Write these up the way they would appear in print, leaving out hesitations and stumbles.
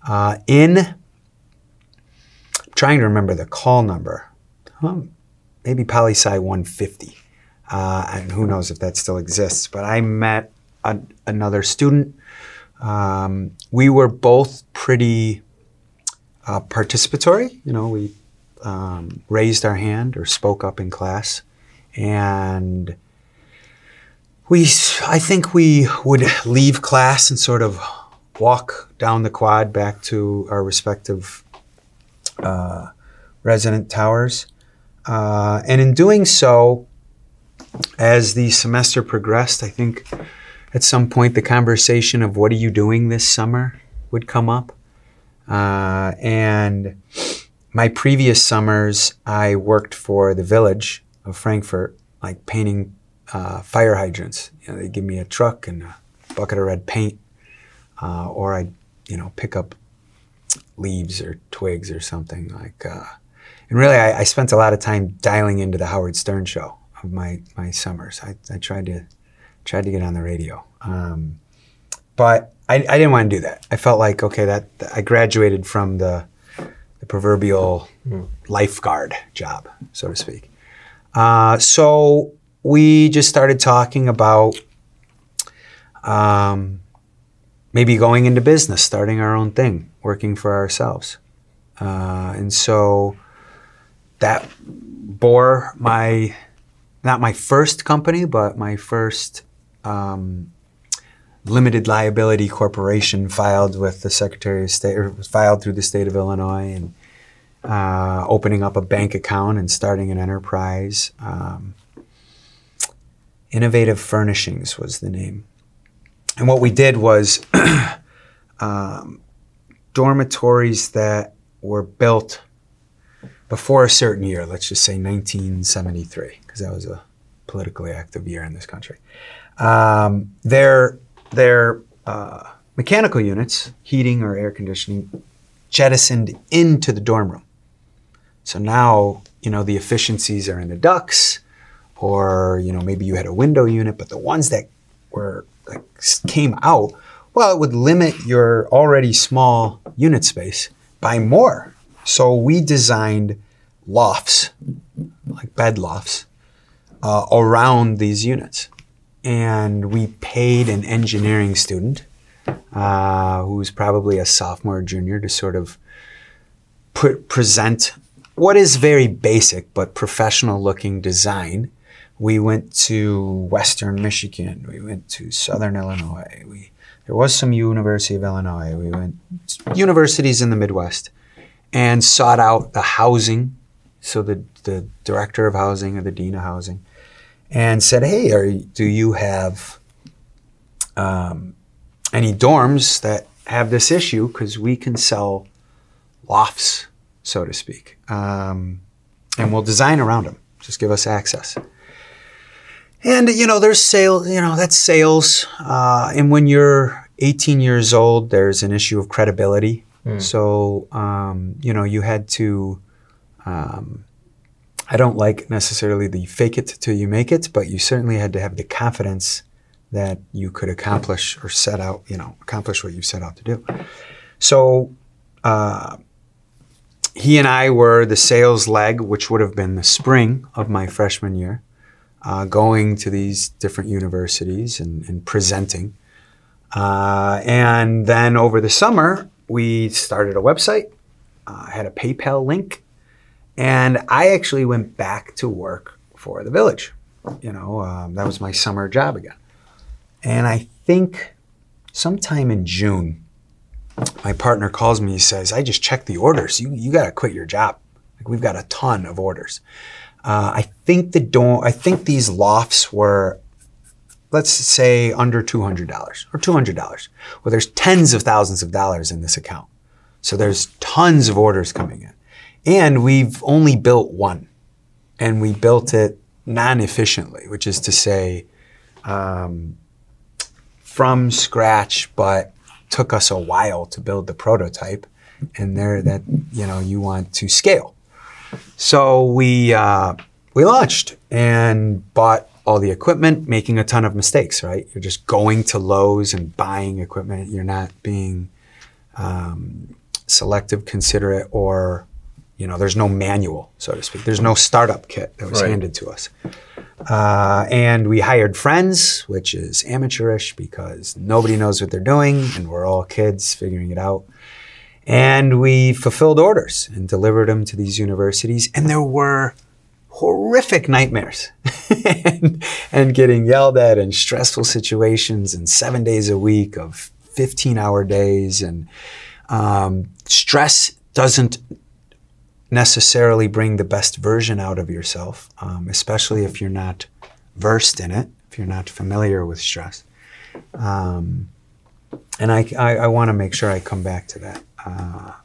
I'm trying to remember the call number, maybe poli-sci 150, and who knows if that still exists, but I met another student. We were both pretty participatory. We raised our hand or spoke up in class, and I think we would leave class and sort of walk down the quad back to our respective resident towers. And in doing so, as the semester progressed, I think at some point the conversation of what are you doing this summer would come up. And my previous summers, I worked for the Village of Frankfurt, like painting fire hydrants. They give me a truck and a bucket of red paint, or I'd pick up leaves or twigs or something like. And really, I spent a lot of time dialing into the Howard Stern show of my summers. I tried to get on the radio, but I didn't want to do that. I felt like, okay, that I graduated from the proverbial lifeguard job, so to speak. So we just started talking about maybe going into business, starting our own thing, working for ourselves. And so that bore not my first company, but my first limited liability corporation filed with the Secretary of State, or filed through the state of Illinois, and opening up a bank account and starting an enterprise. Innovative Furnishings was the name. And what we did was dormitories that were built before a certain year, let's just say 1973, because that was a politically active year in this country. Their mechanical units, heating or air conditioning, jettisoned into the dorm room. So now, the efficiencies are in the ducts, or, maybe you had a window unit, but the ones that came out, well, it would limit your already small unit space by more. So we designed lofts, like bed lofts, around these units. And we paid an engineering student who was probably a sophomore or junior to sort of present what is very basic but professional looking design. We went to Western Michigan. We went to Southern Illinois. There was some University of Illinois. We went to universities in the Midwest and sought out the housing, so the director of housing or the dean of housing, and said, hey, do you have any dorms that have this issue? Because we can sell lofts, so to speak, and we'll design around them. Just give us access. And, there's sales, that's sales. And when you're 18 years old, there's an issue of credibility. So, you had to, I don't like necessarily the fake it till you make it, but you certainly had to have the confidence that you could accomplish or accomplish what you set out to do. So, he and I were the sales leg, which would have been the spring of my freshman year. Going to these different universities and presenting. And then over the summer, we started a website, had a PayPal link, and I actually went back to work for the Village. That was my summer job again. And I think sometime in June, my partner calls me, he says, I just checked the orders. You got to quit your job. We've got a ton of orders. I think these lofts were, let's say, under $200 or $200. Well, there's tens of thousands of dollars in this account. So there's tons of orders coming in. And we've only built one. And we built it non-efficiently, which is to say from scratch, but took us a while to build the prototype. And you want to scale. So we launched and bought all the equipment, making a ton of mistakes, right? You're just going to Lowe's and buying equipment. You're not being selective, considerate, or, there's no manual, so to speak. There's no startup kit that was handed to us. And we hired friends, which is amateurish because nobody knows what they're doing, and we're all kids figuring it out. And we fulfilled orders and delivered them to these universities, and there were horrific nightmares and getting yelled at and stressful situations and 7 days a week of 15-hour days. And stress doesn't necessarily bring the best version out of yourself, especially if you're not versed in it, if you're not familiar with stress. And I want to make sure I come back to that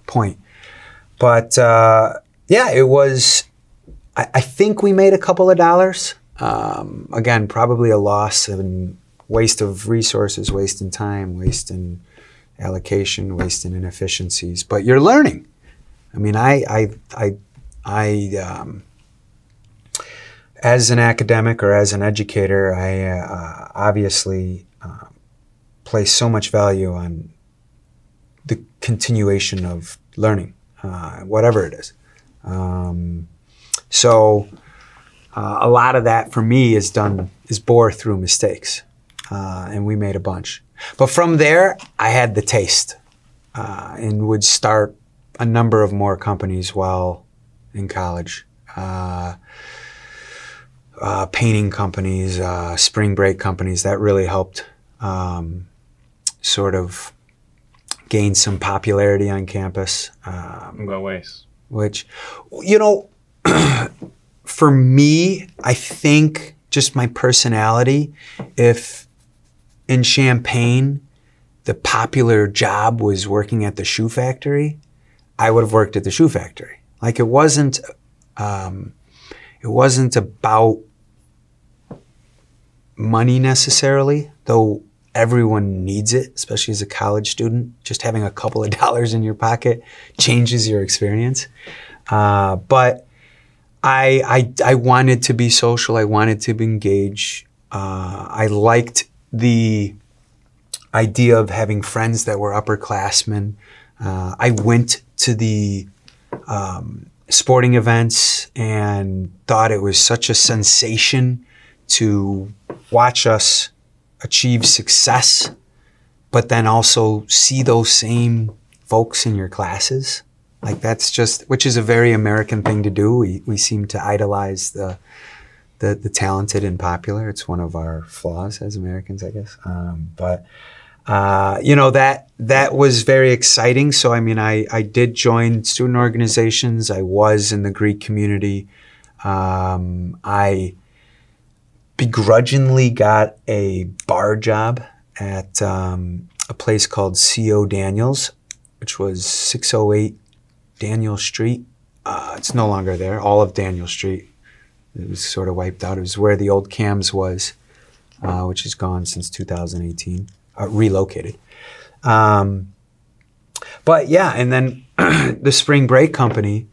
point. But it was, I think we made a couple of dollars. Again, probably a loss and waste of resources, waste in time, waste in allocation, waste in inefficiencies. But you're learning. I mean, I as an academic or as an educator, I obviously place so much value on the continuation of learning, whatever it is. So a lot of that for me is bore through mistakes, and we made a bunch. But from there, I had the taste and would start a number of more companies while in college. Painting companies, spring break companies, that really helped sort of gain some popularity on campus. In what ways? Which, for me, I think just my personality, if in Champaign the popular job was working at the shoe factory, I would have worked at the shoe factory. Like it wasn't about money necessarily, though everyone needs it, especially as a college student. Just having a couple of dollars in your pocket changes your experience. But I wanted to be social. I wanted to engage. I liked the idea of having friends that were upperclassmen. I went to the sporting events and thought it was such a sensation to watch us achieve success, but then also see those same folks in your classes. Like that's just, which is a very American thing to do. We seem to idolize the talented and popular. It's one of our flaws as Americans, I guess. That was very exciting. So, I mean, I did join student organizations. I was in the Greek community. I begrudgingly got a bar job at a place called C.O. Daniels, which was 608 Daniel Street. It's no longer there. All of Daniel Street. It was sort of wiped out. It was where the old KAMS was, which is gone since 2018. Relocated. But yeah, and then the spring break company,